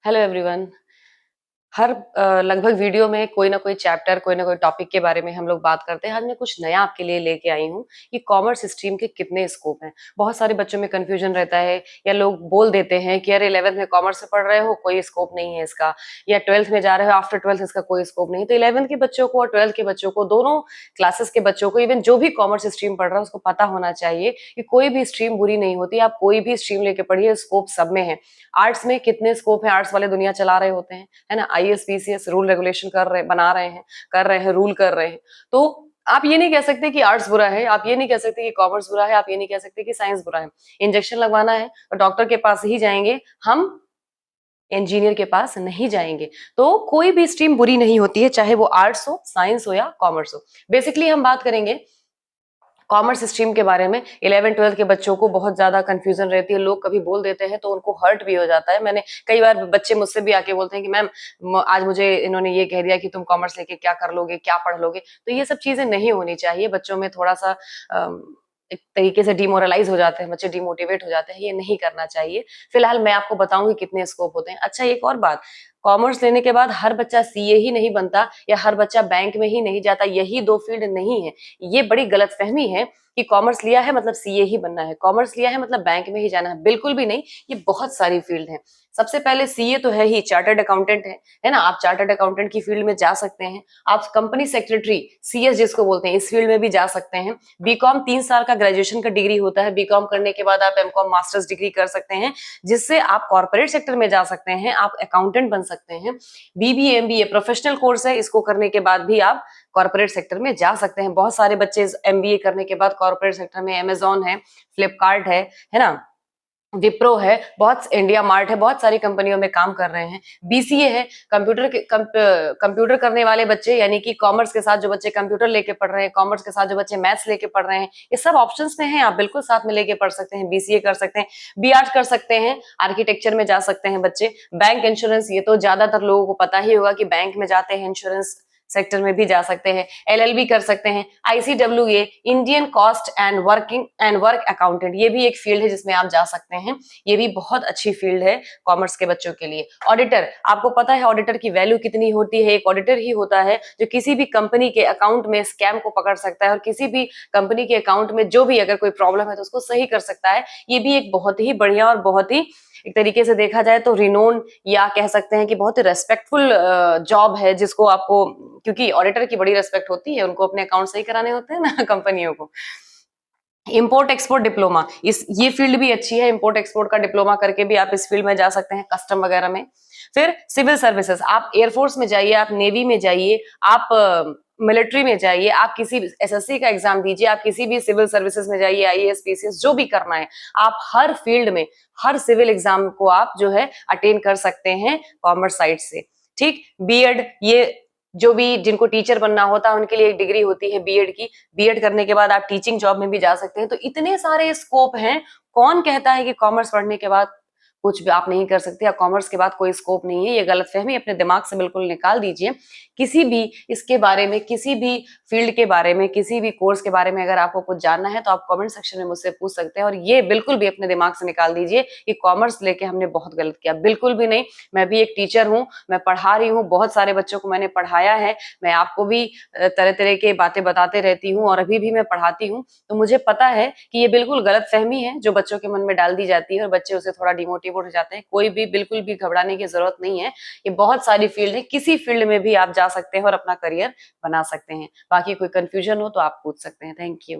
Hello everyone. हर लगभग video में कोई ना कोई चैप्टर, कोई ना कोई टॉपिक के बारे में हम लोग बात करते हैं। आज मैं कुछ नया आपके लिए लेके आई हूँ कि कॉमर्स स्ट्रीम के कितने स्कोप हैं। बहुत सारे बच्चों में कन्फ्यूजन रहता है या लोग बोल देते हैं कि अरे 11th में कॉमर्स से पढ़ रहे हो, कोई स्कोप नहीं है इसका, या 12th में जा रहे हो, आफ्टर 12th इसका कोई स्कोप नहीं। तो 11th के बच्चों को और 12th के बच्चों को, दोनों क्लासेस के बच्चों को, इवन जो भी कॉमर्स स्ट्रीम पढ़ रहा है उसको पता होना चाहिए कि कोई भी स्ट्रीम बुरी नहीं होती। आप कोई भी स्ट्रीम लेके पढ़िए, स्कोप सब में है। आर्ट्स में कितने स्कोप है, आर्ट्स वाले दुनिया चला रहे होते हैं, है ना। आईएएस पीसीएस रूल रेगुलेशन कर रहे, बना रहे हैं, कर रहे हैं, रूल कर रहे हैं। तो आप ये नहीं कह सकते कि आर्ट्स बुरा है, आप ये नहीं कह सकते कि कॉमर्स बुरा है, आप ये नहीं कह सकते कि साइंस बुरा है। इंजेक्शन लगवाना है तो डॉक्टर के पास ही जाएंगे हम, इंजीनियर के पास नहीं जाएंगे। तो कोई भी स्ट्रीम बुरी नहीं होती है, चाहे वो आर्ट्स हो, साइंस हो या कॉमर्स हो। बेसिकली हम बात करेंगे कॉमर्स स्ट्रीम के बारे में। 11th 12th के बच्चों को बहुत ज्यादा कंफ्यूजन रहती है, लोग कभी बोल देते हैं तो उनको हर्ट भी हो जाता है। मैंने कई बार, बच्चे मुझसे भी आके बोलते हैं कि मैम आज मुझे इन्होंने ये कह दिया कि तुम कॉमर्स लेके क्या कर लोगे, क्या पढ़ लोगे। तो ये सब चीजें नहीं होनी चाहिए। बच्चों में थोड़ा सा एक तरीके से डिमोरलाइज हो जाते हैं, बच्चे डिमोटिवेट हो जाते हैं, ये नहीं करना चाहिए। फिलहाल मैं आपको बताऊंगी कितने स्कोप होते हैं। अच्छा, एक और बात, कॉमर्स लेने के बाद हर बच्चा सीए ही नहीं बनता या हर बच्चा बैंक में ही नहीं जाता, यही दो फील्ड नहीं है। ये बड़ी गलतफहमी है कि कॉमर्स लिया है मतलब सीए ही बनना है, कॉमर्स लिया है मतलब बैंक में ही जाना है। बिल्कुल भी नहीं, ये बहुत सारी फील्ड है। सबसे पहले सीए तो है ही, चार्टर्ड अकाउंटेंट है ना। आप चार्टर्ड अकाउंटेंट की फील्ड में जा सकते हैं। आप कंपनी सेक्रेटरी, सीएस जिसको बोलते हैं, इस फील्ड में भी जा सकते हैं। बीकॉम 3 साल का ग्रेजुएशन का डिग्री होता है। बीकॉम करने के बाद आप एमकॉम मास्टर्स डिग्री कर सकते हैं, जिससे आप कॉर्पोरेट सेक्टर में जा सकते हैं, आप अकाउंटेंट बन सकते हैं। बीबीए एमबीए प्रोफेशनल कोर्स है, इसको करने के बाद भी आप कॉर्पोरेट सेक्टर में जा सकते हैं। बहुत सारे बच्चे एमबीए करने के बाद कॉर्पोरेट सेक्टर में, अमेजॉन है, फ्लिपकार्ट है ना, विप्रो है, बहुत इंडिया मार्ट है, बहुत सारी कंपनियों में काम कर रहे हैं। बीसीए है, कंप्यूटर करने वाले बच्चे, यानी कि कॉमर्स के साथ जो बच्चे कंप्यूटर लेके पढ़ रहे हैं, कॉमर्स के साथ जो बच्चे मैथ्स लेके पढ़ रहे हैं, ये सब ऑप्शंस में हैं। आप बिल्कुल साथ में लेके पढ़ सकते हैं, बीसीए कर सकते हैं, बीआर्ट कर सकते हैं, आर्किटेक्चर में जा सकते हैं बच्चे। बैंक इंश्योरेंस, ये तो ज्यादातर लोगों को पता ही होगा कि बैंक में जाते हैं, इंश्योरेंस सेक्टर में भी जा सकते हैं। एलएलबी कर सकते हैं। ICWA, Indian cost and work accountant, ये भी एक फील्ड है जिसमें आप जा सकते हैं। ये भी बहुत अच्छी फील्ड है कॉमर्स के बच्चों के लिए। ऑडिटर, आपको पता है ऑडिटर की वैल्यू कितनी होती है। एक ऑडिटर ही होता है जो किसी भी कंपनी के अकाउंट में स्कैम को पकड़ सकता है, और किसी भी कंपनी के अकाउंट में जो भी अगर कोई प्रॉब्लम है तो उसको सही कर सकता है। ये भी एक बहुत ही बढ़िया और बहुत ही, एक तरीके से देखा जाए तो रिनोन, या कह सकते हैं कि बहुत ही रेस्पेक्टफुल जॉब है, जिसको आपको, क्योंकि ऑडिटर की बड़ी रेस्पेक्ट होती है, उनको अपने अकाउंट सही कराने होते हैं ना कंपनियों को। इम्पोर्ट एक्सपोर्ट डिप्लोमा, इस ये फील्ड भी अच्छी है। इम्पोर्ट एक्सपोर्ट का डिप्लोमा करके भी आप इस फील्ड में जा सकते हैं, कस्टम वगैरह में। फिर सिविल सर्विसेज, आप एयरफोर्स में जाइए, आप नेवी में जाइए, आप मिलिट्री में जाइए, आप किसी एसएससी का एग्जाम दीजिए, आप किसी भी सिविल सर्विसेज में जाइए, आईएएस पीसीएस जो भी करना है, आप हर फील्ड में, हर सिविल एग्जाम को आप जो है अटेंड कर सकते हैं कॉमर्स साइड से। ठीक, बीएड, ये जो भी जिनको टीचर बनना होता है उनके लिए एक डिग्री होती है बीएड की। बीएड करने के बाद आप टीचिंग जॉब में भी जा सकते हैं। तो इतने सारे स्कोप हैं। कौन कहता है कि कॉमर्स पढ़ने के बाद कुछ भी आप नहीं कर सकते, या कॉमर्स के बाद कोई स्कोप नहीं है? ये गलतफहमी अपने दिमाग से बिल्कुल निकाल दीजिए। किसी भी इसके बारे में, किसी भी फील्ड के बारे में, किसी भी कोर्स के बारे में अगर आपको कुछ जानना है तो आप कमेंट सेक्शन में मुझसे पूछ सकते हैं। और ये बिल्कुल भी अपने दिमाग से निकाल दीजिए कि कॉमर्स लेके हमने बहुत गलत किया, बिल्कुल भी नहीं। मैं भी एक टीचर हूँ, मैं पढ़ा रही हूँ, बहुत सारे बच्चों को मैंने पढ़ाया है। मैं आपको भी तरह तरह के बातें बताते रहती हूँ, और अभी भी मैं पढ़ाती हूँ। तो मुझे पता है कि ये बिल्कुल गलत फहमी है जो बच्चों के मन में डाल दी जाती है, और बच्चे उसे थोड़ा डिमोटिवेट हो जाते हैं। कोई भी बिल्कुल भी घबराने की जरूरत नहीं है। ये बहुत सारी फील्ड है, किसी फील्ड में भी आप जा सकते हैं और अपना करियर बना सकते हैं। बाकी कोई कंफ्यूजन हो तो आप पूछ सकते हैं। Thank you.